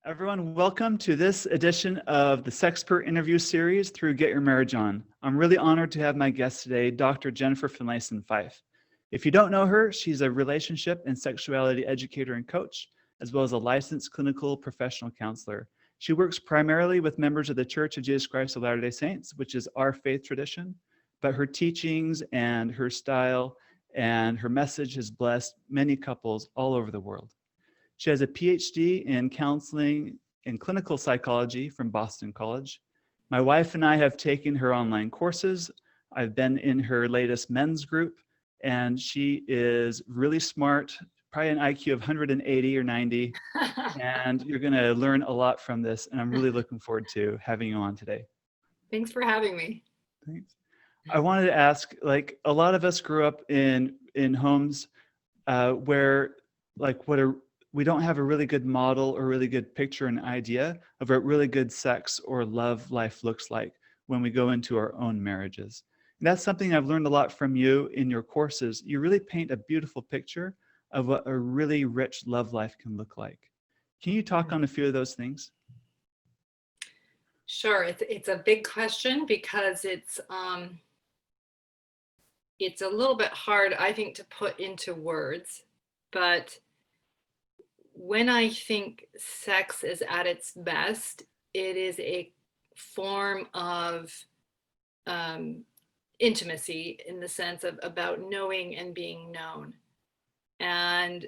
Everyone, welcome to this edition of the Sexpert interview series through Get Your Marriage On. I'm really honored to have my guest today, Dr. Jennifer Finlayson-Fife. If you don't know her, she's a relationship and sexuality educator and coach, as well as a licensed clinical professional counselor. She works primarily with members of the Church of Jesus Christ of Latter-day Saints, which is our faith tradition, but her teachings and her style and her message has blessed many couples all over the world. She has a PhD in counseling and clinical psychology from Boston College. My wife and I have taken her online courses. I've been in her latest men's group, and she is really smart, probably an IQ of 180 or 90, and you're going to learn a lot from this, and I'm really looking forward to having you on today. Thanks for having me. Thanks. I wanted to ask, like, a lot of us grew up in homes where, like, we don't have a really good model or really good picture and idea of what really good sex or love life looks like when we go into our own marriages. And that's something I've learned a lot from you in your courses. You really paint a beautiful picture of what a really rich love life can look like. Can you talk on a few of those things? Sure, it's a big question because it's a little bit hard, I think, to put into words. But when I think sex is at its best, it is a form of intimacy in the sense of about knowing and being known. And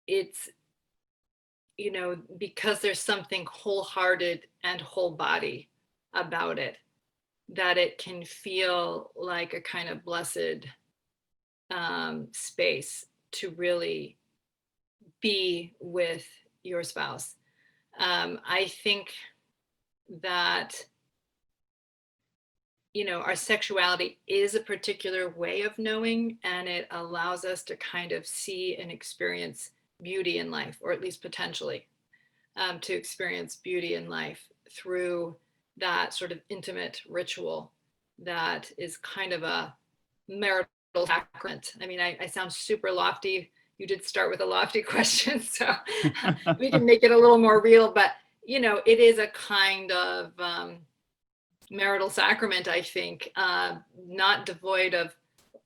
it's, because there's something wholehearted and whole body about it, that it can feel like a kind of blessed space to really be with your spouse. I think that, our sexuality is a particular way of knowing, and it allows us to kind of see and experience beauty in life, or at least potentially to experience beauty in life through that sort of intimate ritual that is kind of a marital sacrament. I mean, I sound super lofty. You did start with a lofty question, so we can make it a little more real, but it is a kind of marital sacrament, I think, not devoid of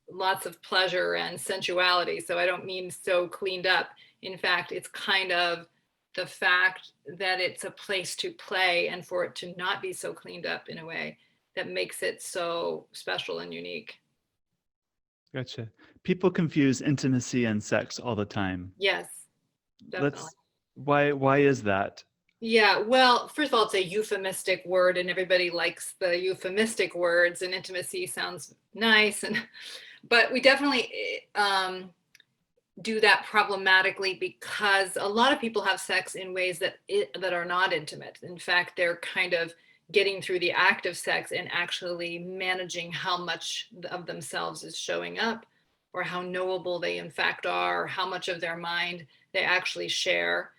lots of pleasure and sensuality. So I don't mean so cleaned up. In fact, it's kind of the fact that it's a place to play and for it to not be so cleaned up in a way that makes it so special and unique. Gotcha. People confuse intimacy and sex all the time. Yes, definitely. Why is that? Yeah, well, first of all, it's a euphemistic word, and everybody likes the euphemistic words, and intimacy sounds nice, but we definitely do that problematically because a lot of people have sex in ways that are not intimate. In fact, they're kind of getting through the act of sex and actually managing how much of themselves is showing up, or how knowable they in fact are, or how much of their mind they actually share.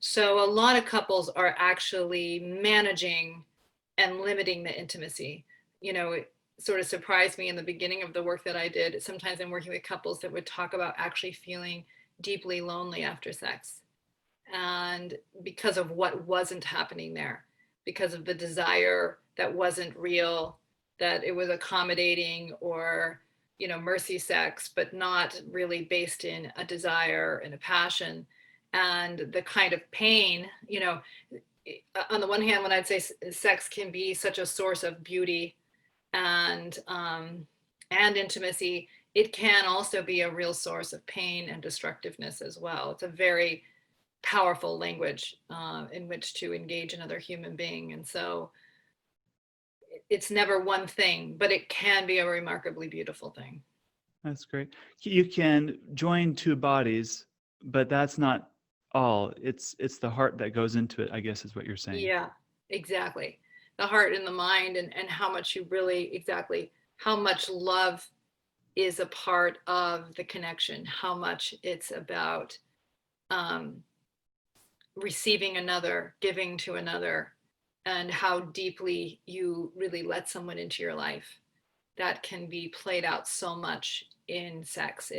So a lot of couples are actually managing and limiting the intimacy. It sort of surprised me in the beginning of the work that I did. Sometimes I'm working with couples that would talk about actually feeling deeply lonely after sex. And because of what wasn't happening there, because of the desire that wasn't real, that it was accommodating or, mercy sex, but not really based in a desire and a passion. And the kind of pain, on the one hand, when I'd say sex can be such a source of beauty and intimacy, it can also be a real source of pain and destructiveness as well. It's a very powerful language in which to engage another human being. And so it's never one thing, but it can be a remarkably beautiful thing. That's great. You can join two bodies, but that's not all. It's the heart that goes into it, I guess is what you're saying. Yeah, exactly. The heart and the mind, and how much you really, exactly, how much love is a part of the connection, how much it's about receiving another, giving to another, and how deeply you really let someone into your life. That can be played out so much in sex.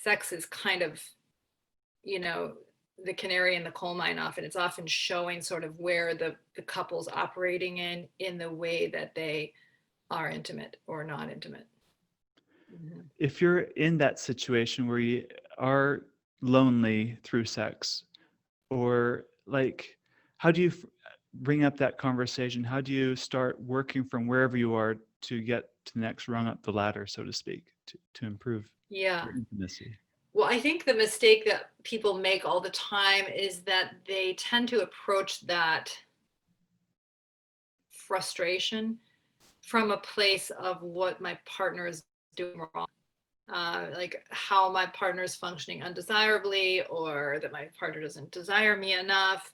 Sex is kind of, the canary in the coal mine often. It's often showing sort of where the couple's operating in the way that they are intimate or not intimate. Mm-hmm. If you're in that situation where you are lonely through sex, or like, how do you bring up that conversation? How do you start working from wherever you are to get to the next rung up the ladder, so to speak, to improve Yeah. your intimacy? Well, I think the mistake that people make all the time is that they tend to approach that frustration from a place of what my partner is doing wrong. Like how my partner is functioning undesirably, or that my partner doesn't desire me enough.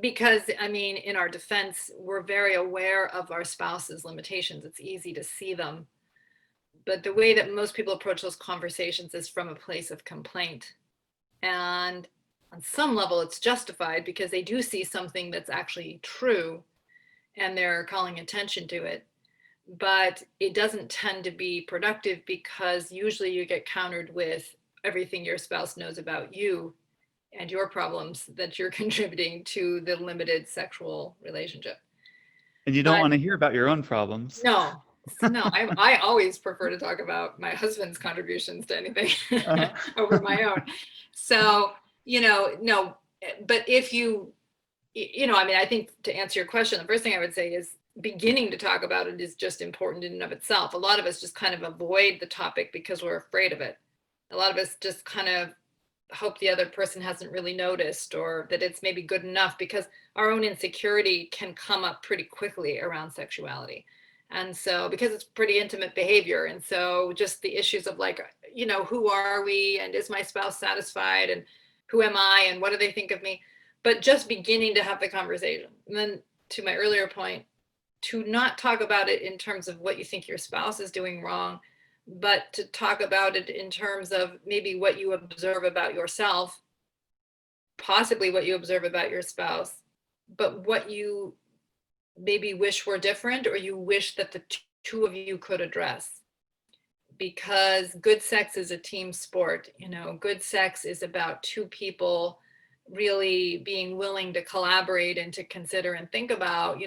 Because, I mean, in our defense, we're very aware of our spouse's limitations. It's easy to see them. But the way that most people approach those conversations is from a place of complaint. And on some level, it's justified because they do see something that's actually true and they're calling attention to it. But it doesn't tend to be productive because usually you get countered with everything your spouse knows about you and your problems that you're contributing to the limited sexual relationship. And you don't But want to hear about your own problems. no, I always prefer to talk about my husband's contributions to anything Uh-huh. over my own. So, no, but if I mean, I think to answer your question, the first thing I would say is beginning to talk about it is just important in and of itself. A lot of us just kind of avoid the topic because we're afraid of it. A lot of us just kind of hope the other person hasn't really noticed, or that it's maybe good enough, because our own insecurity can come up pretty quickly around sexuality. And so, because it's pretty intimate behavior. And so just the issues of like, who are we? And is my spouse satisfied? And who am I? And what do they think of me? But just beginning to have the conversation. And then to my earlier point, to not talk about it in terms of what you think your spouse is doing wrong, but to talk about it in terms of maybe what you observe about yourself, possibly what you observe about your spouse, but what you maybe wish were different, or you wish that the two of you could address. Because good sex is a team sport. Good sex is about two people really being willing to collaborate and to consider and think about,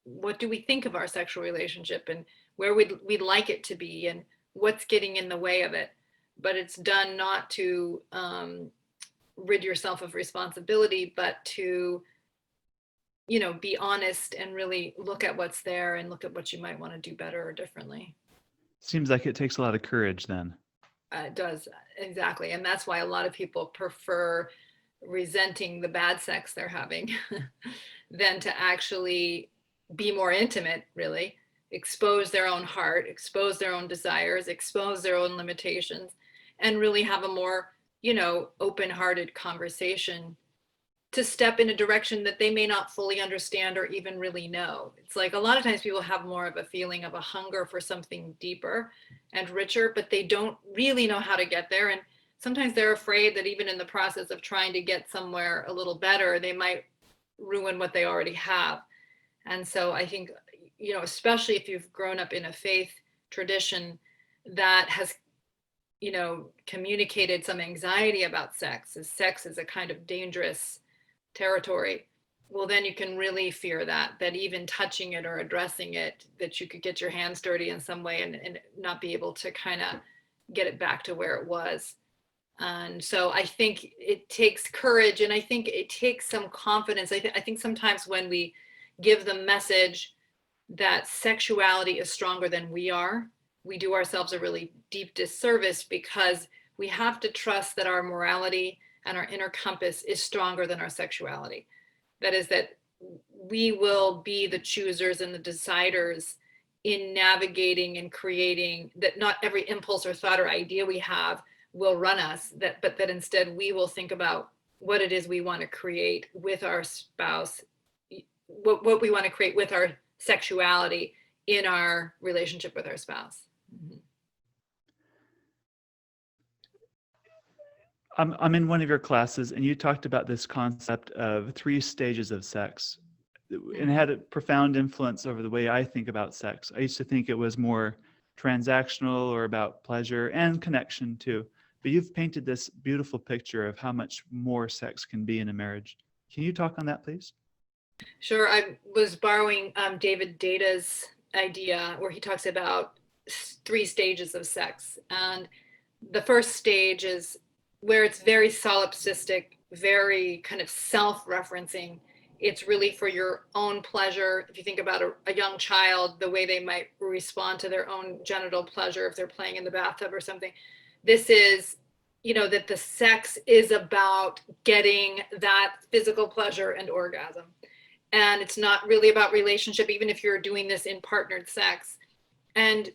what do we think of our sexual relationship, and where we'd like it to be, and what's getting in the way of it. But it's done not to rid yourself of responsibility, but to, be honest and really look at what's there and look at what you might want to do better or differently. Seems like it takes a lot of courage then. It does, exactly. And that's why a lot of people prefer resenting the bad sex they're having than to actually be more intimate, really, expose their own heart, expose their own desires, expose their own limitations, and really have a more, open-hearted conversation to step in a direction that they may not fully understand or even really know. It's like a lot of times people have more of a feeling of a hunger for something deeper and richer, but they don't really know how to get there. And sometimes they're afraid that even in the process of trying to get somewhere a little better, they might ruin what they already have. And so I think, especially if you've grown up in a faith tradition that has, communicated some anxiety about sex, as sex is a kind of dangerous territory, well, then you can really fear that even touching it or addressing it, that you could get your hands dirty in some way and not be able to kind of get it back to where it was. And so I think it takes courage, and I think it takes some confidence. I think sometimes when we give the message that sexuality is stronger than we are, we do ourselves a really deep disservice, because we have to trust that our morality and our inner compass is stronger than our sexuality. That is, that we will be the choosers and the deciders in navigating and creating, that not every impulse or thought or idea we have will run us, but that instead we will think about what it is we want to create with our spouse, what we want to create with our sexuality in our relationship with our spouse. Mm-hmm. I'm in one of your classes, and you talked about this concept of 3 stages of sex, and it had a profound influence over the way I think about sex. I used to think it was more transactional or about pleasure and connection too. but you've painted this beautiful picture of how much more sex can be in a marriage. Can you talk on that, please? Sure. I was borrowing David Data's idea where he talks about three stages of sex. And the first stage is where it's very solipsistic, very kind of self-referencing. It's really for your own pleasure. If you think about a young child, the way they might respond to their own genital pleasure if they're playing in the bathtub or something, this is, that the sex is about getting that physical pleasure and orgasm. And it's not really about relationship, even if you're doing this in partnered sex. And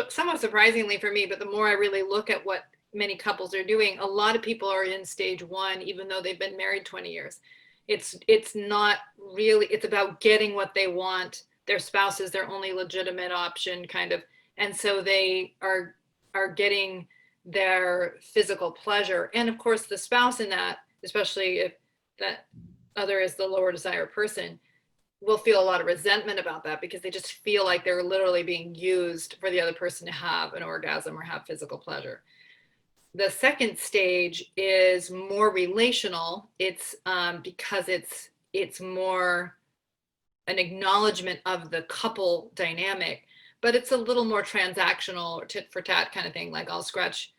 somewhat surprisingly for me, but the more I really look at what many couples are doing, a lot of people are in stage one, even though they've been married 20 years. It's not really, it's about getting what they want. Their spouse is their only legitimate option, kind of. And so they are getting their physical pleasure. And of course, the spouse in that, especially if that other is the lower desire person, will feel a lot of resentment about that because they just feel like they're literally being used for the other person to have an orgasm or have physical pleasure. The second stage is more relational. It's because it's more an acknowledgement of the couple dynamic, but it's a little more transactional or tit for tat kind of thing. Like I'll scratch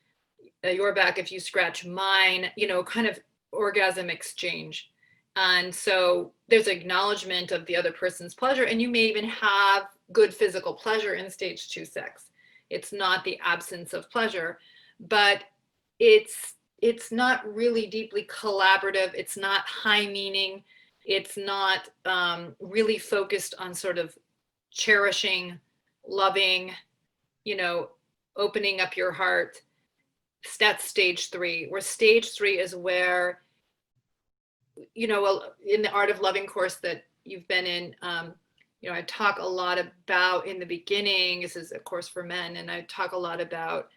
your back if you scratch mine, kind of orgasm exchange. And so there's acknowledgement of the other person's pleasure, and you may even have good physical pleasure in stage two sex. It's not the absence of pleasure, but it's not really deeply collaborative. It's not high meaning. It's not really focused on sort of cherishing, loving, opening up your heart. That's stage three, where stage three is where, in the Art of Loving course that you've been in, I talk a lot about in the beginning, this is a course for men, and I talk a lot about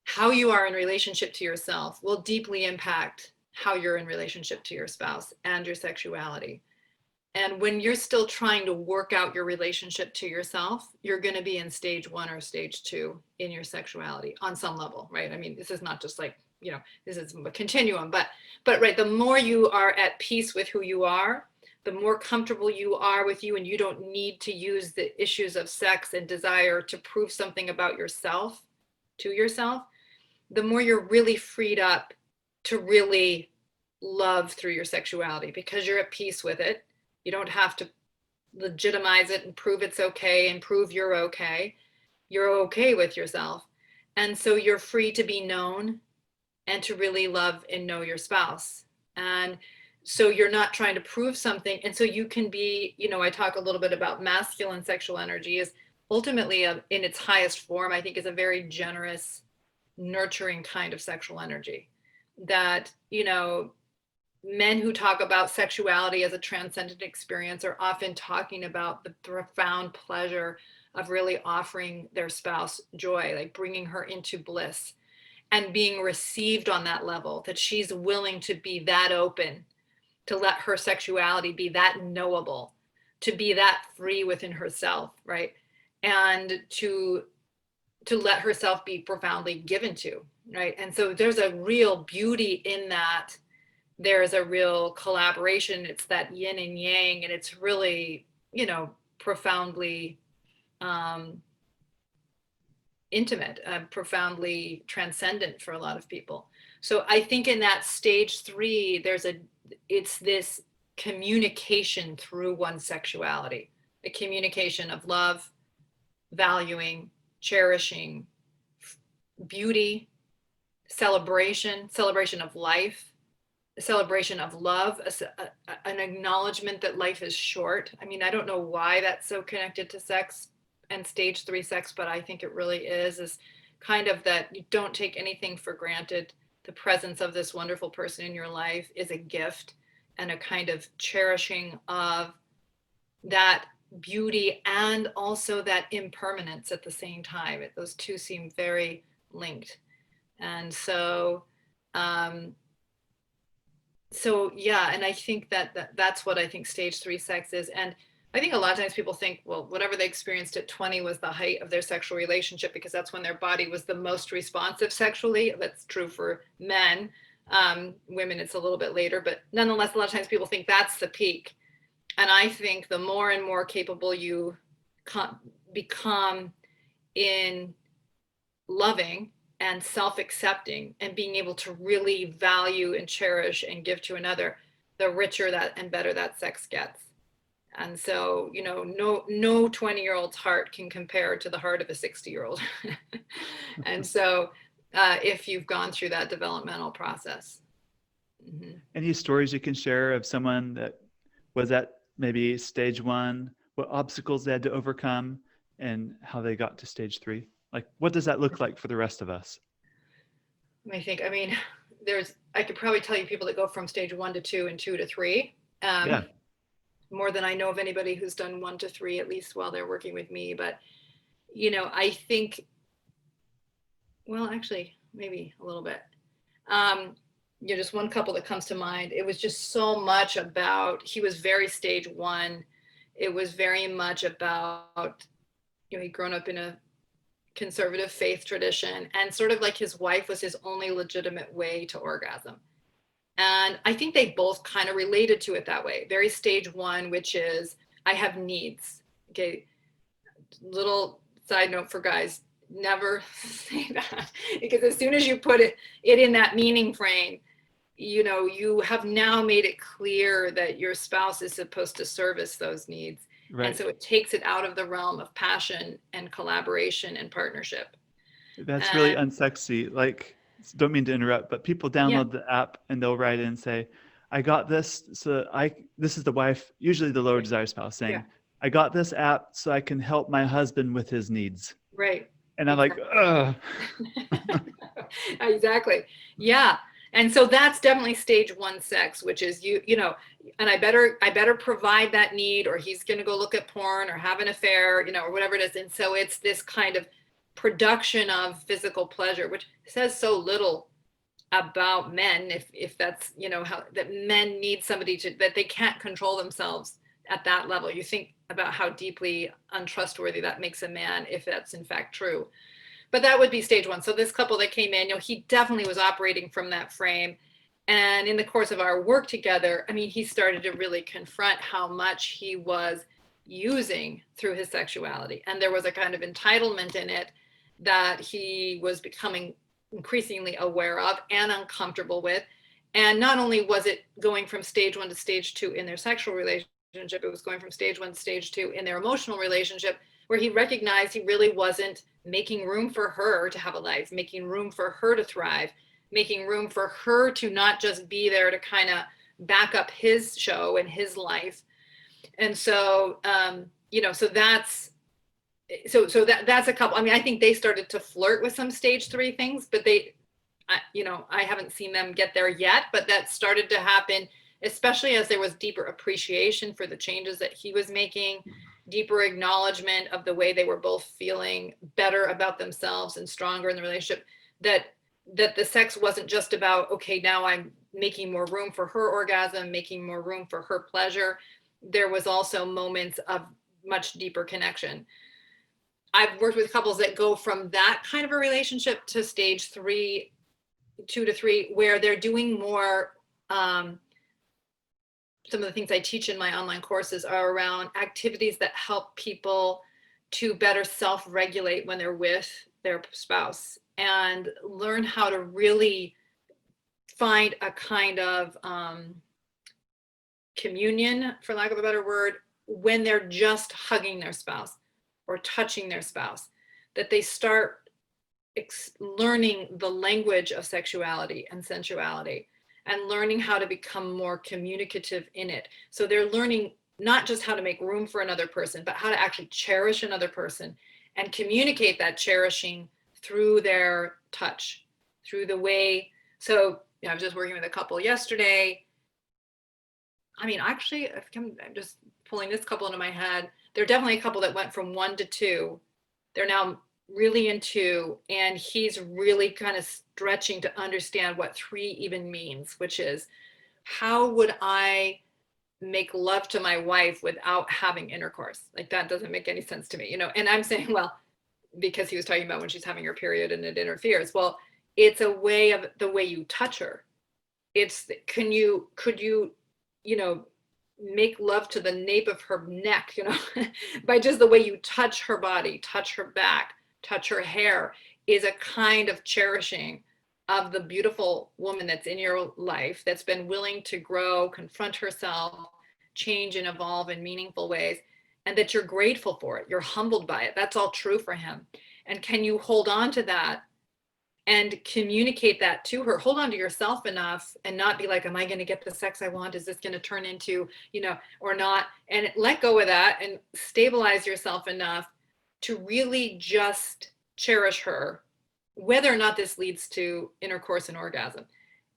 how you are in relationship to yourself will deeply impact how you're in relationship to your spouse and your sexuality. And when you're still trying to work out your relationship to yourself, you're going to be in stage one or stage two in your sexuality on some level, right? I mean, this is not just like, this is a continuum, but right, the more you are at peace with who you are, the more comfortable you are with you, and you don't need to use the issues of sex and desire to prove something about yourself to yourself, the more you're really freed up to really love through your sexuality because you're at peace with it. You don't have to legitimize it and prove it's okay and prove you're okay. You're okay with yourself. And so you're free to be known and to really love and know your spouse. And so you're not trying to prove something. And so you can be, I talk a little bit about masculine sexual energy is ultimately in its highest form, I think is a very generous, nurturing kind of sexual energy that, men who talk about sexuality as a transcendent experience are often talking about the profound pleasure of really offering their spouse joy, like bringing her into bliss and being received on that level, that she's willing to be that open, to let her sexuality be that knowable, to be that free within herself, right? And to let herself be profoundly given to, right? And so there's a real beauty in that. There's a real collaboration. It's that yin and yang, and it's really, profoundly intimate, profoundly transcendent for a lot of people. So I think in that stage three, it's this communication through one's sexuality, a communication of love, valuing, cherishing, beauty, celebration of life, a celebration of love, an acknowledgement that life is short. I mean, I don't know why that's so connected to sex and stage three sex, but I think it really is kind of that you don't take anything for granted. The presence of this wonderful person in your life is a gift, and a kind of cherishing of that beauty and also that impermanence at the same time. Those two seem very linked. And so yeah, and I think that's what I think stage three sex is. And I think a lot of times people think, well, whatever they experienced at 20 was the height of their sexual relationship because that's when their body was the most responsive sexually. That's true for men. Women, it's a little bit later, but nonetheless, a lot of times people think that's the peak. And I think the more and more capable you become in loving and self-accepting and being able to really value and cherish and give to another, the richer that and better that sex gets. And so, no 20-year-old's heart can compare to the heart of a 60-year-old. And so, if you've gone through that developmental process. Mm-hmm. Any stories you can share of someone that was at maybe stage 1, what obstacles they had to overcome, and how they got to stage 3? Like, what does that look like for the rest of us? I think, I could probably tell you people that go from stage 1 to 2 and 2 to 3. Yeah. More than I know of anybody who's done 1 to 3, at least while they're working with me. But, I think, well, actually, maybe a little bit. Just one couple that comes to mind. It was just so much about, he was very stage 1. It was very much about, he'd grown up in a conservative faith tradition, and sort of like his wife was his only legitimate way to orgasm. And I think they both kind of related to it that way. Very stage 1, which is, I have needs. Okay. Little side note for guys, never say that, because as soon as you put it in that meaning frame, you have now made it clear that your spouse is supposed to service those needs. Right. And so it takes it out of the realm of passion and collaboration and partnership. That's really unsexy. Like, don't mean to interrupt, but people download the app and they'll write in and say, I got this. So this is the wife, usually the lower desire spouse, saying, I got this app so I can help my husband with his needs. Right. And I'm like, ugh. Exactly. Yeah. And so that's definitely stage 1 sex, which is and I better provide that need, or he's going to go look at porn or have an affair, or whatever it is. And so it's this kind of production of physical pleasure, which says so little about men, if that's, how that men need somebody that they can't control themselves at that level. You think about how deeply untrustworthy that makes a man, if that's in fact true. But that would be stage 1. So this couple that came in, he definitely was operating from that frame. And in the course of our work together, he started to really confront how much he was using through his sexuality. And there was a kind of entitlement in it that he was becoming increasingly aware of and uncomfortable with. And not only was it going from stage 1 to stage 2 in their sexual relationship, it was going from stage 1 to stage 2 in their emotional relationship, where he recognized he really wasn't making room for her to have a life, making room for her to thrive, making room for her to not just be there to kind of back up his show and his life. And so, so that's a couple. I think they started to flirt with some stage 3 things, but I haven't seen them get there yet, but that started to happen, especially as there was deeper appreciation for the changes that he was making, deeper acknowledgement of the way they were both feeling better about themselves and stronger in the relationship, that the sex wasn't just about, okay, now I'm making more room for her orgasm, making more room for her pleasure. There was also moments of much deeper connection. I've worked with couples that go from that kind of a relationship to stage 3, 2 to 3, where they're doing more. Some of the things I teach in my online courses are around activities that help people to better self-regulate when they're with their spouse, and learn how to really find a kind of communion, for lack of a better word, when they're just hugging their spouse or touching their spouse, that they start learning the language of sexuality and sensuality, and learning how to become more communicative in it. So they're learning not just how to make room for another person, but how to actually cherish another person and communicate that cherishing through their touch, through the way. So I was just working with a couple yesterday. Actually, I'm just pulling this couple into my head. They're definitely a couple that went from 1 to 2. They're now really in 2, and he's really kind of stretching to understand what 3 even means, which is, how would I make love to my wife without having intercourse. Like, that doesn't make any sense to me, you know? And I'm saying, well, because he was talking about when she's having her period and it interferes. Well, it's a way of the way you touch her. It's, could you, you know, make love to the nape of her neck, you know, by just the way you touch her body, touch her back, touch her hair, is a kind of cherishing of the beautiful woman that's in your life, that's been willing to grow, confront herself, change and evolve in meaningful ways, and that you're grateful for it. You're humbled by it. That's all true for him. And can you hold on to that and communicate that to her? Hold on to yourself enough and not be like, am I going to get the sex I want? Is this going to turn into, you know, or not? And let go of that and stabilize yourself enough to really just cherish her, whether or not this leads to intercourse and orgasm.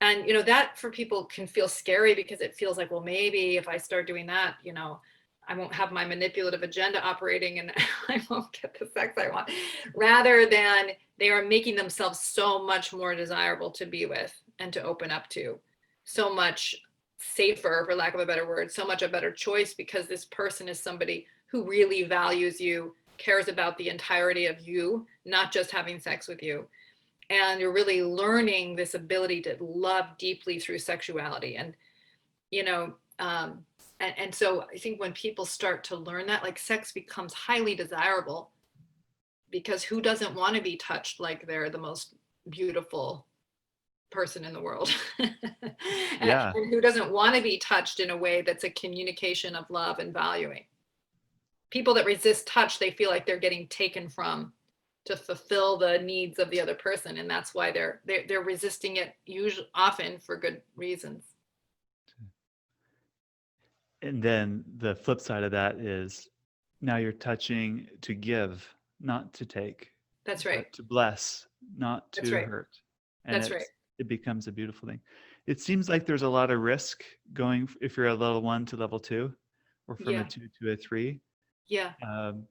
And, you know, that for people can feel scary, because it feels like, well, maybe if I start doing that, you know, I won't have my manipulative agenda operating and I won't get the sex I want, rather than they are making themselves so much more desirable to be with and to open up to, so much safer, for lack of a better word, so much a better choice, because this person is somebody who really values you, cares about the entirety of you, not just having sex with you. And you're really learning this ability to love deeply through sexuality. And, you know, and so I think when people start to learn that, like, sex becomes highly desirable, because who doesn't want to be touched like they're the most beautiful person in the world? Yeah. And who doesn't want to be touched in a way that's a communication of love and valuing? People that resist touch, they feel like they're getting taken from to fulfill the needs of the other person, and that's why they're resisting it, usually, often for good reasons. And then the flip side of that is, now you're touching to give, not to take. That's right. But to bless, not That's to right. hurt. And That's right. it becomes a beautiful thing. It seems like there's a lot of risk going, if you're a level 1 to level 2, or from a Yeah. 2 to a 3, Yeah.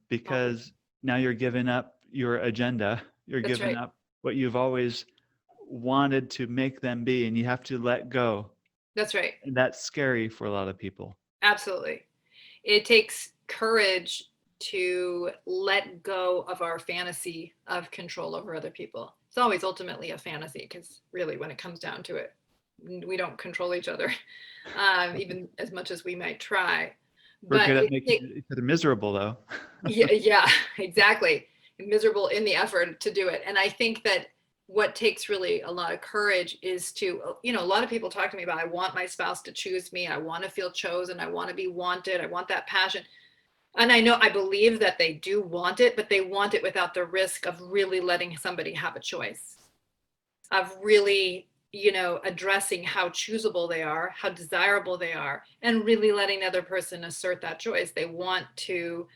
because now you're giving up your agenda. You're That's giving right. up what you've always wanted to make them be, and you have to let go. That's right. And that's scary for a lot of people. Absolutely. It takes courage to let go of our fantasy of control over other people. It's always ultimately a fantasy, because really, when it comes down to it, we don't control each other, even as much as we might try. We're But good at making each other miserable, though. yeah, exactly. Miserable in the effort to do it. And I think that what takes really a lot of courage is to, you know, a lot of people talk to me about, I want my spouse to choose me. I want to feel chosen. I want to be wanted. I want that passion. And I believe that they do want it, but they want it without the risk of really letting somebody have a choice, of really, you know, addressing how choosable they are, how desirable they are, and really letting the other person assert that choice. They want to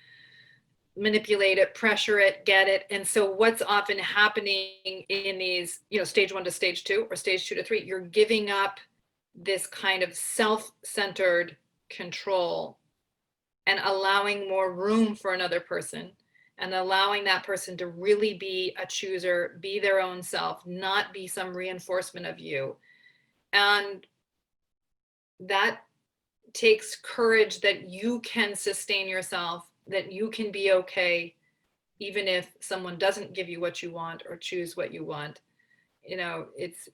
manipulate it, pressure it, get it. And so what's often happening in these, you know, stage 1 to stage 2 or stage 2 to 3, you're giving up this kind of self-centered control and allowing more room for another person, and allowing that person to really be a chooser, be their own self, not be some reinforcement of you. And that takes courage, that you can sustain yourself, that you can be okay even if someone doesn't give you what you want or choose what you want. You know, it's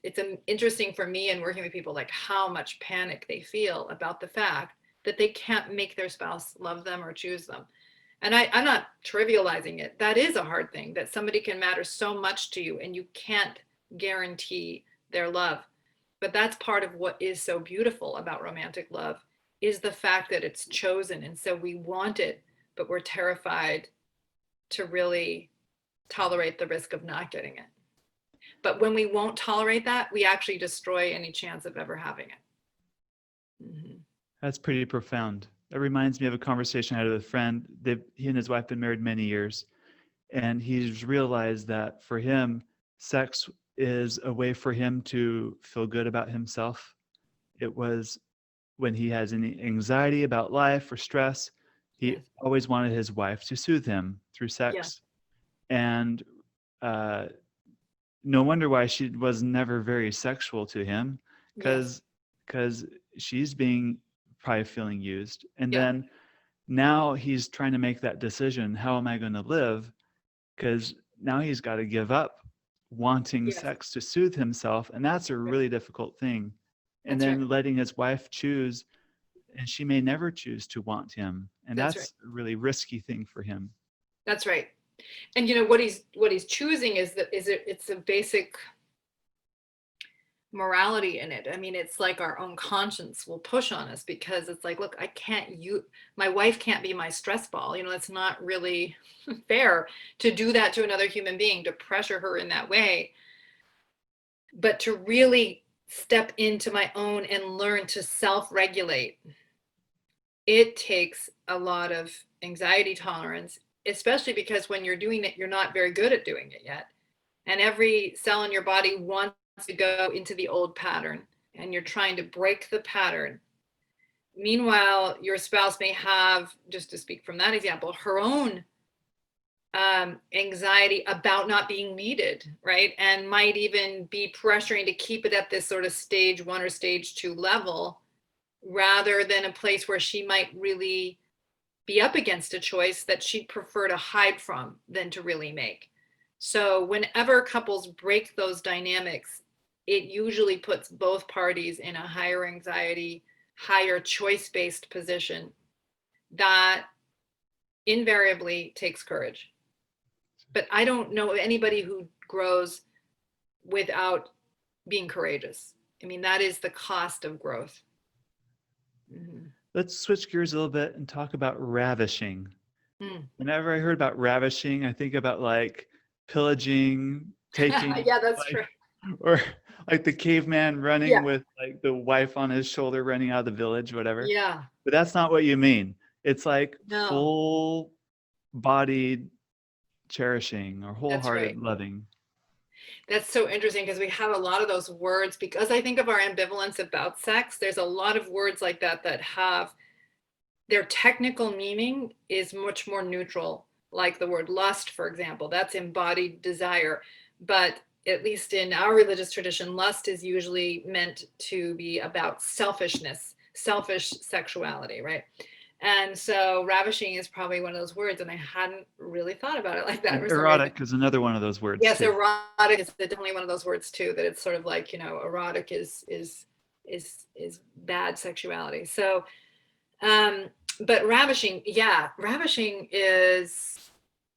interesting for me in working with people, like, how much panic they feel about the fact that they can't make their spouse love them or choose them. And I'm not trivializing it. That is a hard thing, that somebody can matter so much to you and you can't guarantee their love. But that's part of what is so beautiful about romantic love, is the fact that it's chosen. And so we want it, but we're terrified to really tolerate the risk of not getting it. But when we won't tolerate that, we actually destroy any chance of ever having it. Mm-hmm. That's pretty profound. That reminds me of a conversation I had with a friend. He and his wife have been married many years, and he's realized that for him, sex is a way for him to feel good about himself. It was when he has any anxiety about life or stress, he Yes. always wanted his wife to soothe him through sex. Yeah. And no wonder why she was never very sexual to him, Yes. because she's being probably feeling used. And Yeah. then now he's trying to make that decision. How am I going to live? Because now he's got to give up wanting Yes. sex to soothe himself. And that's a Right. really difficult thing. And That's right. then letting his wife choose, and she may never choose to want him. And That's right. that's a really risky thing for him. That's right. And you know what he's choosing is that it's a basic morality in it. I mean, it's like our own conscience will push on us, because it's like, look, my wife can't be my stress ball. You know, it's not really fair to do that to another human being, to pressure her in that way. But to really step into my own and learn to self-regulate, it takes a lot of anxiety tolerance, especially because when you're doing it, you're not very good at doing it yet. And every cell in your body wants to go into the old pattern, and you're trying to break the pattern. Meanwhile, your spouse may have, just to speak from that example, her own anxiety about not being needed, right? And might even be pressuring to keep it at this sort of stage 1 or stage 2 level, rather than a place where she might really be up against a choice that she'd prefer to hide from than to really make. So whenever couples break those dynamics, it usually puts both parties in a higher anxiety, higher choice-based position that invariably takes courage. But I don't know anybody who grows without being courageous. I mean, that is the cost of growth. Mm-hmm. Let's switch gears a little bit and talk about ravishing. Mm. Whenever I heard about ravishing, I think about like pillaging, taking, Yeah, that's like, true. or like the caveman running Yeah. with like the wife on his shoulder running out of the village, whatever. Yeah. But that's not what you mean. It's like No, full bodied cherishing or that's right. wholehearted loving. That's so interesting, because we have a lot of those words, because I think of our ambivalence about sex. There's a lot of words like that that have their technical meaning is much more neutral, like the word lust, for example. That's embodied desire. But at least in our religious tradition, lust is usually meant to be about selfishness, selfish sexuality, right? And so ravishing is probably one of those words, and I hadn't really thought about it like that And for some reason. erotic is another one of those words Yes, too. erotic is definitely one of those words too, that it's sort of like, you know, erotic is bad sexuality. So but ravishing, yeah, ravishing is,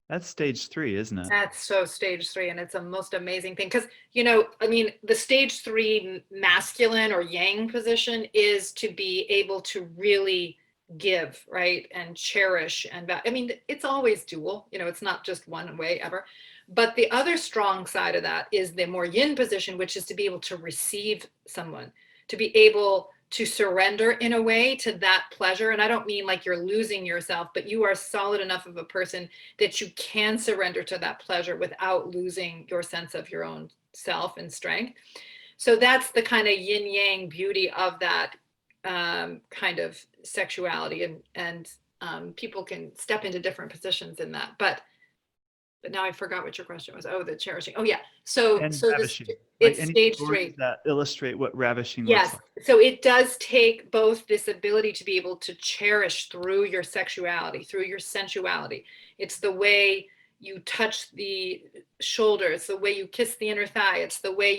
That's stage 3, isn't it? that's so stage 3, and it's a most amazing thing, because, you know, I mean, the stage 3 masculine or yang position is to be able to really give, right, and cherish, and I mean, it's always dual, you know, it's not just one way ever. But the other strong side of that is the more yin position, which is to be able to receive someone, to be able to surrender in a way to that pleasure. And I don't mean like you're losing yourself, but you are solid enough of a person that you can surrender to that pleasure without losing your sense of your own self and strength. So that's the kind of yin yang beauty of that kind of sexuality, and people can step into different positions in that. But now I forgot what your question was. Oh, the cherishing. Oh yeah. So And this, ravishing. Like it's any stage stories 3. that illustrate what ravishing looks Yes. like. So it does take both this ability to be able to cherish through your sexuality, through your sensuality. It's the way you touch the shoulder. It's the way you kiss the inner thigh. It's the way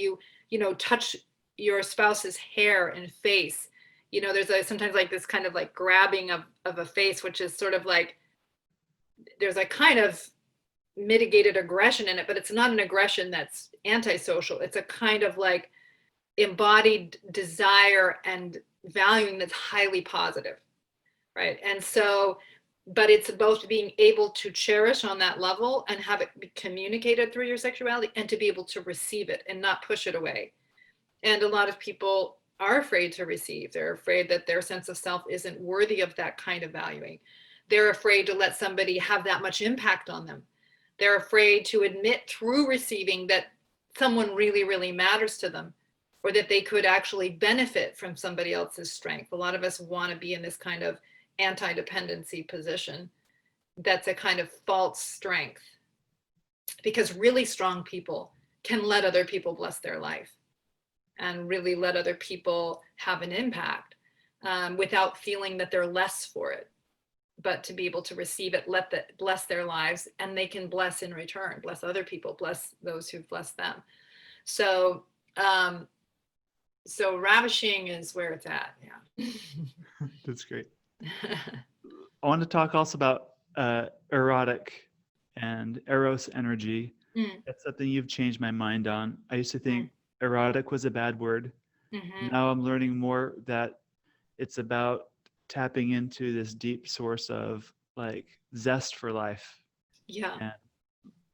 you know, touch your spouse's hair and face. You know, there's sometimes like this kind of like grabbing of a face, which is sort of like, there's a kind of mitigated aggression in it, but it's not an aggression that's antisocial. It's a kind of like embodied desire and valuing that's highly positive, right? And so, but it's both being able to cherish on that level and have it be communicated through your sexuality, and to be able to receive it and not push it away. And a lot of people are afraid to receive. They're afraid that their sense of self isn't worthy of that kind of valuing. They're afraid to let somebody have that much impact on them. They're afraid to admit through receiving that someone really, really matters to them, or that they could actually benefit from somebody else's strength. A lot of us want to be in this kind of anti-dependency position that's a kind of false strength, because really strong people can let other people bless their life and really let other people have an impact. without feeling that they're less for it, but to be able to receive it, let that bless their lives, and they can bless in return, bless other people, bless those who've blessed them. So, so ravishing is where it's at. Yeah. That's great. I want to talk also about erotic and Eros energy. That's something you've changed my mind on. I used to think erotic was a bad word. Now I'm learning more that it's about tapping into this deep source of like zest for life. Yeah. And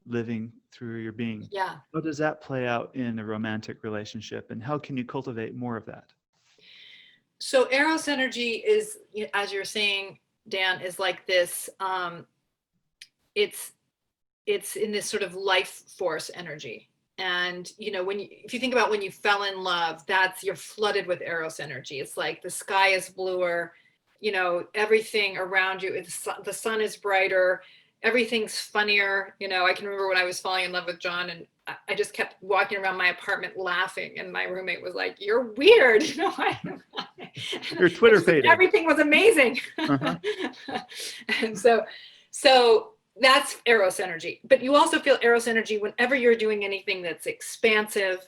living through your being. Yeah. How does that play out in a romantic relationship, and how can you cultivate more of that? So Eros energy is, as you're saying, Dan, is like this. It's in this sort of life force energy. And if you think about when you fell in love, you're flooded with Eros energy. It's like the sky is bluer, everything around you, the sun is brighter, everything's funnier. I can remember when I was falling in love with John, and I just kept walking around my apartment laughing, and my roommate was like, "You're weird." Your Twitter faded. Everything was amazing. And so that's Eros energy. But you also feel Eros energy whenever you're doing anything that's expansive,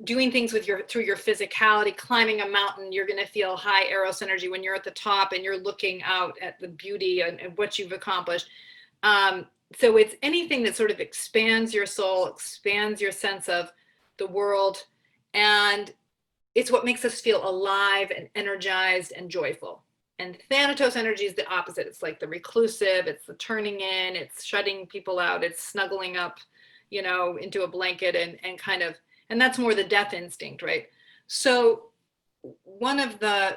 doing things through your physicality, climbing a mountain. You're going to feel high Eros energy when you're at the top and you're looking out at the beauty and what you've accomplished. So it's anything that sort of expands your soul, expands your sense of the world, and it's what makes us feel alive and energized and joyful. And Thanatos energy is the opposite. It's like the reclusive, it's the turning in, it's shutting people out, it's snuggling up, into a blanket and that's more the death instinct, right? So one of the,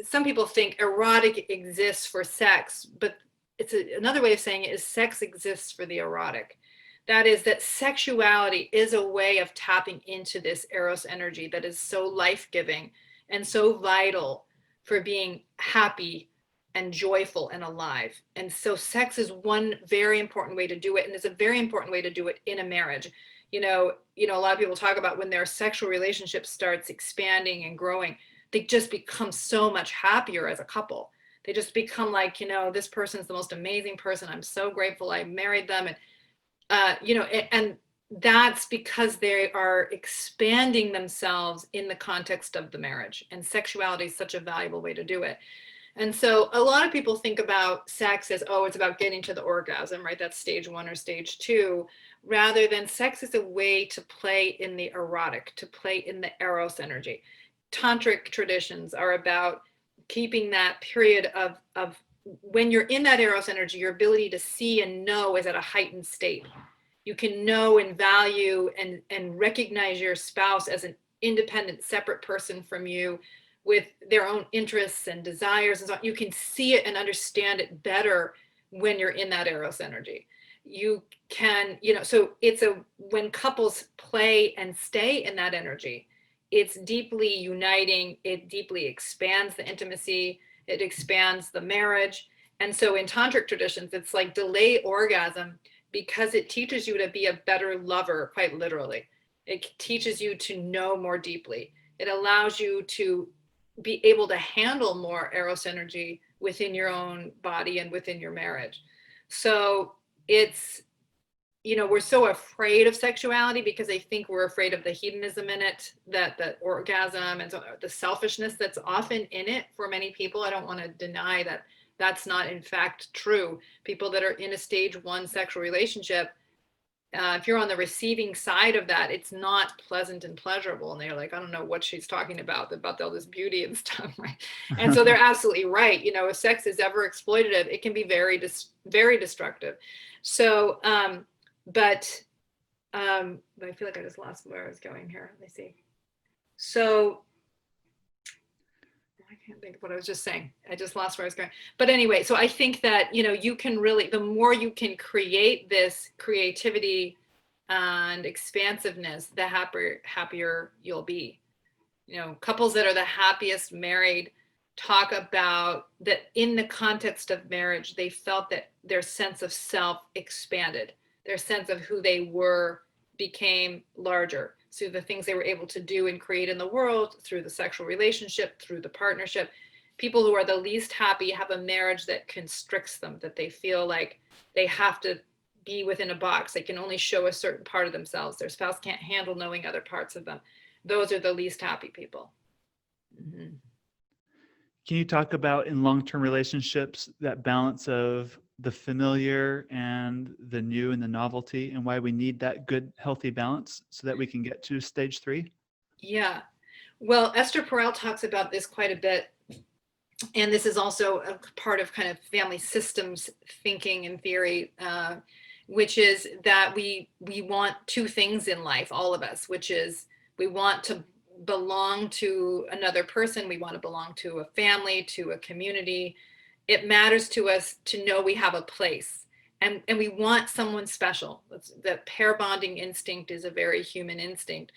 some people think erotic exists for sex, but another way of saying it is sex exists for the erotic. That is, that sexuality is a way of tapping into this Eros energy that is so life-giving and so vital for being happy and joyful and alive. And so sex is one very important way to do it, and it's a very important way to do it in a marriage. A lot of people talk about when their sexual relationship starts expanding and growing, they just become so much happier as a couple. They just become like, this person's the most amazing person. I'm so grateful I married them. And, and that's because they are expanding themselves in the context of the marriage. And sexuality is such a valuable way to do it. And so a lot of people think about sex as, it's about getting to the orgasm, right? That's stage 1 or stage 2, rather than sex is a way to play in the erotic, to play in the Eros energy. Tantric traditions are about keeping that period of when you're in that Eros energy, your ability to see and know is at a heightened state. You can know and value and recognize your spouse as an independent, separate person from you with their own interests and desires and so on. You can see it and understand it better when you're in that Eros energy. You can, so when couples play and stay in that energy, it's deeply uniting. It deeply expands the intimacy. It expands the marriage. And so in tantric traditions, it's like delay orgasm because it teaches you to be a better lover, quite literally. It teaches you to know more deeply. It allows you to be able to handle more Eros energy within your own body and within your marriage. So it's, we're so afraid of sexuality because I think we're afraid of the hedonism in it, that the orgasm and so the selfishness that's often in it for many people. I don't want to deny that that's not in fact true. People that are in a stage 1 sexual relationship, if you're on the receiving side of that, it's not pleasant and pleasurable. And they're like, I don't know what she's talking about all this beauty and stuff, right? And so they're absolutely right. If sex is ever exploitative, it can be very, very destructive. So, but I feel like I just lost where I was going here. Let me see. So I can't think of what I was just saying. I just lost where I was going. But anyway, so I think that, you can really, the more you can create this creativity and expansiveness, the happier you'll be. Couples that are the happiest married talk about that in the context of marriage, they felt that their sense of self expanded. Their sense of who they were became larger. through the things they were able to do and create in the world, through the sexual relationship, through the partnership. People who are the least happy have a marriage that constricts them, that they feel like they have to be within a box. They can only show a certain part of themselves. Their spouse can't handle knowing other parts of them. Those are the least happy people. Mm-hmm. Can you talk about in long-term relationships that balance of the familiar and the new and the novelty, and why we need that good, healthy balance so that we can get to stage 3? Yeah. Well, Esther Perel talks about this quite a bit. And this is also a part of kind of family systems thinking and theory, which is that we want two things in life, all of us, which is we want to belong to another person. We want to belong to a family, to a community. It matters to us to know we have a place, and we want someone special. That pair bonding instinct is a very human instinct.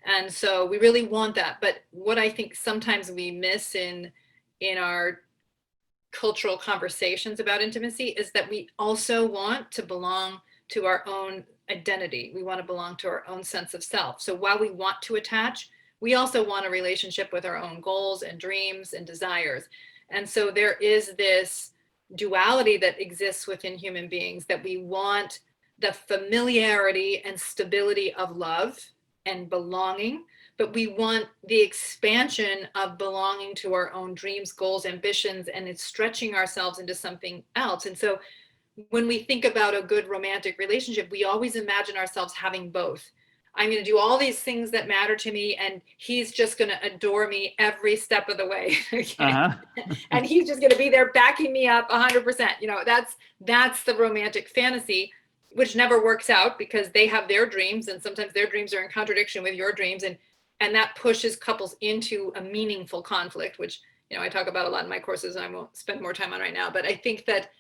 And so we really want that. But what I think sometimes we miss in our cultural conversations about intimacy is that we also want to belong to our own identity. We want to belong to our own sense of self. So while we want to attach, we also want a relationship with our own goals and dreams and desires. And so there is this duality that exists within human beings, that we want the familiarity and stability of love and belonging, but we want the expansion of belonging to our own dreams, goals, ambitions, and it's stretching ourselves into something else. And so when we think about a good romantic relationship, we always imagine ourselves having both. I'm going to do all these things that matter to me, and he's just going to adore me every step of the way. Okay? And he's just going to be there backing me up 100%. You know, that's the romantic fantasy, which never works out because they have their dreams, and sometimes their dreams are in contradiction with your dreams, and that pushes couples into a meaningful conflict, which, you know, I talk about a lot in my courses, and I won't spend more time on right now. But I think that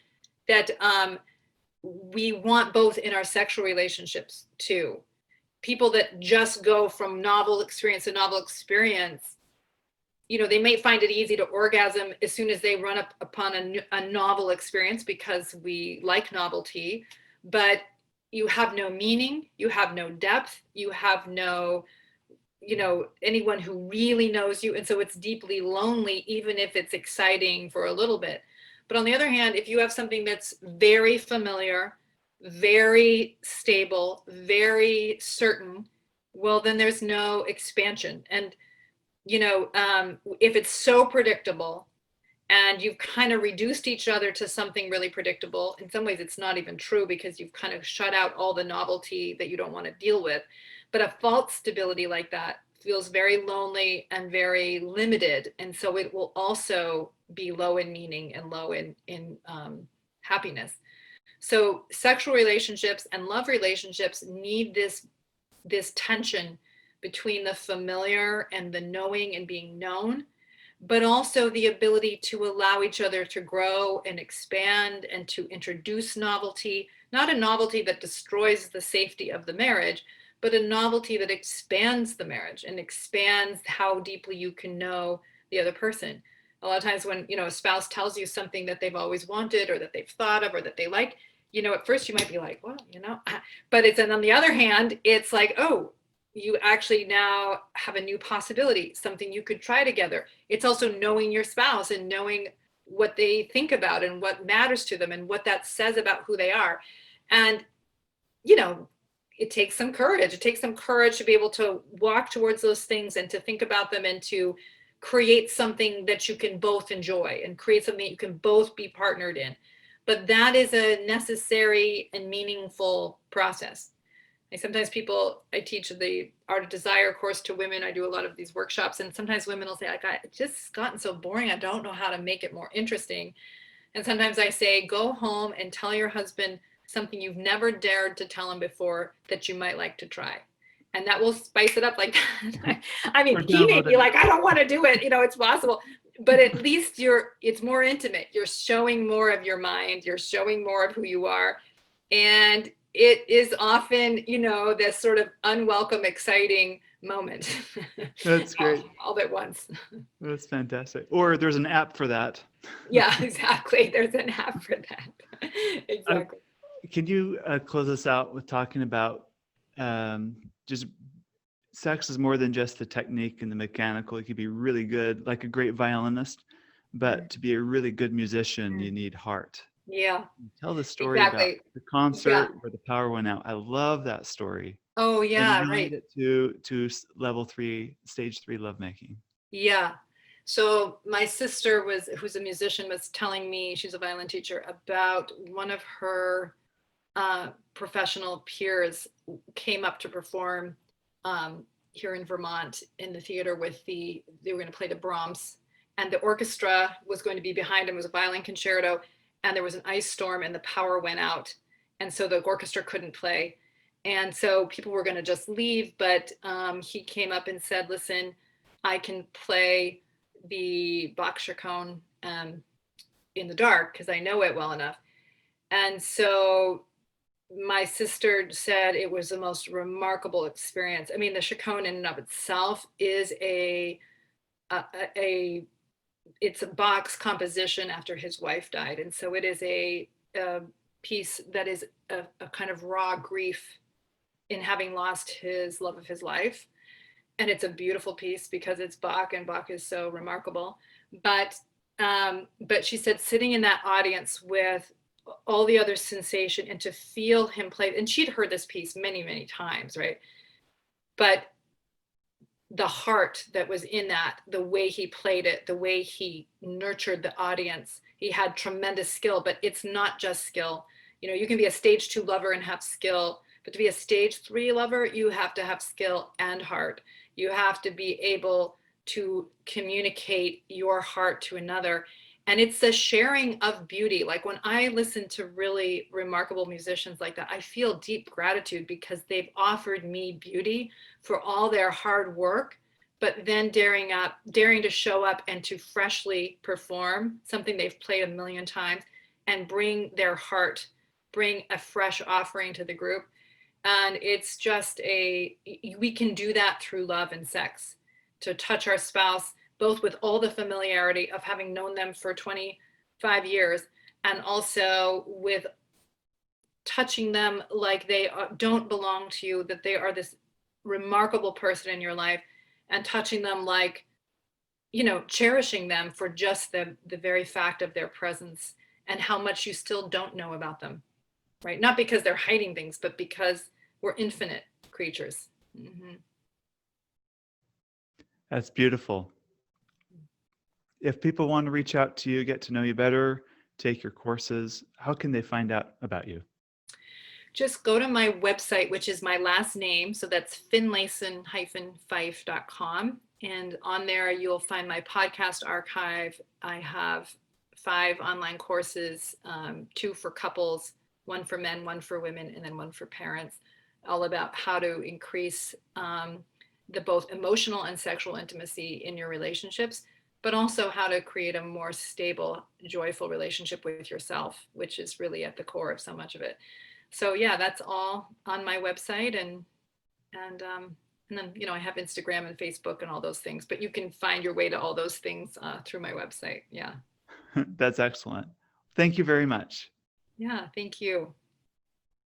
we want both in our sexual relationships too. People that just go from novel experience to novel experience, you know, they may find it easy to orgasm as soon as they run up upon a novel experience because we like novelty, but you have no meaning, you have no depth, you have no, you know, anyone who really knows you. And so it's deeply lonely, even if it's exciting for a little bit. But on the other hand, if you have something that's very familiar, very stable, very certain, well, then there's no expansion. And, you know, if it's so predictable and you've kind of reduced each other to something really predictable, in some ways it's not even true because you've kind of shut out all the novelty that you don't want to deal with. But a false stability like that feels very lonely and very limited. And so it will also be low in meaning and low in happiness. So sexual relationships and love relationships need this tension between the familiar and the knowing and being known, but also the ability to allow each other to grow and expand and to introduce novelty, not a novelty that destroys the safety of the marriage, but a novelty that expands the marriage and expands how deeply you can know the other person. A lot of times when, you know, a spouse tells you something that they've always wanted or that they've thought of or that they like, you know, at first you might be like, well, you know, but it's, and on the other hand, it's like, oh, you actually now have a new possibility, something you could try together. It's also knowing your spouse and knowing what they think about and what matters to them and what that says about who they are. And, you know, it takes some courage. It takes some courage to be able to walk towards those things and to think about them and to create something that you can both enjoy and create something that you can both be partnered in. But that is a necessary and meaningful process. And sometimes I teach the Art of Desire course to women. I do a lot of these workshops, and sometimes women will say, like, it's just gotten so boring. I don't know how to make it more interesting. And sometimes I say, go home and tell your husband something you've never dared to tell him before that you might like to try. And that will spice it up like that. I mean, he may be like, I don't want to do it. You know, it's possible. But at least it's more intimate. You're showing more of your mind. You're showing more of who you are. And it is often, you know, this sort of unwelcome, exciting moment. That's great. All at once. That's fantastic. Or there's an app for that. Yeah, exactly. There's an app for that. Exactly. Can you close us out with talking about just sex is more than just the technique and the mechanical. You could be really good, like a great violinist, Mm, but to be a really good musician, mm. you need heart. Yeah, Tell the story about exactly. the Yeah. concert where the power went out. I love that story. Oh, And yeah, relate right. it to level 3, stage 3 lovemaking. Yeah. So my sister who's a musician, was telling me, she's a violin teacher, about one of her professional peers came up to perform here in Vermont in the theater they were going to play the Brahms, and the orchestra was going to be behind him. It was a violin concerto, and there was an ice storm and the power went out. And so the orchestra couldn't play. And so people were going to just leave, but he came up and said, listen, I can play the Bach chaconne in the dark because I know it well enough. And so my sister said it was the most remarkable experience. I mean, the chaconne in and of itself is a it's a Bach's composition after his wife died, and so it is a piece that is a kind of raw grief in having lost his love of his life. And it's a beautiful piece because it's Bach, and Bach is so remarkable. But she said sitting in that audience with all the other sensation, and to feel him play, and she'd heard this piece many, many times, right? But the heart that was in that, the way he played it, the way he nurtured the audience, he had tremendous skill. But it's not just skill. You can be a stage 2 lover and have skill, but to be a stage 3 lover, you have to have skill and heart. You have to be able to communicate your heart to another. And it's the sharing of beauty. Like when I listen to really remarkable musicians like that, I feel deep gratitude because they've offered me beauty for all their hard work, but then daring to show up and to freshly perform something they've played a million times and bring their heart, bring a fresh offering to the group. And it's just we can do that through love and sex, to touch our spouse, both with all the familiarity of having known them for 25 years, and also with touching them like they don't belong to you, that they are this remarkable person in your life, and touching them like, cherishing them for just the very fact of their presence, and how much you still don't know about them, right? Not because they're hiding things, but because we're infinite creatures. Mm-hmm. That's beautiful. If people want to reach out to you, get to know you better, take your courses, how can they find out about you? Just go to my website, which is my last name. So that's Finlayson-Fife.com. And on there, you'll find my podcast archive. I have 5 online courses, 2 for couples, 1 for men, 1 for women, and then 1 for parents, all about how to increase the both emotional and sexual intimacy in your relationships, but also how to create a more stable, joyful relationship with yourself, which is really at the core of so much of it. So yeah, that's all on my website, and then I have Instagram and Facebook and all those things, but you can find your way to all those things through my website. Yeah. That's excellent. Thank you very much. Yeah, thank you.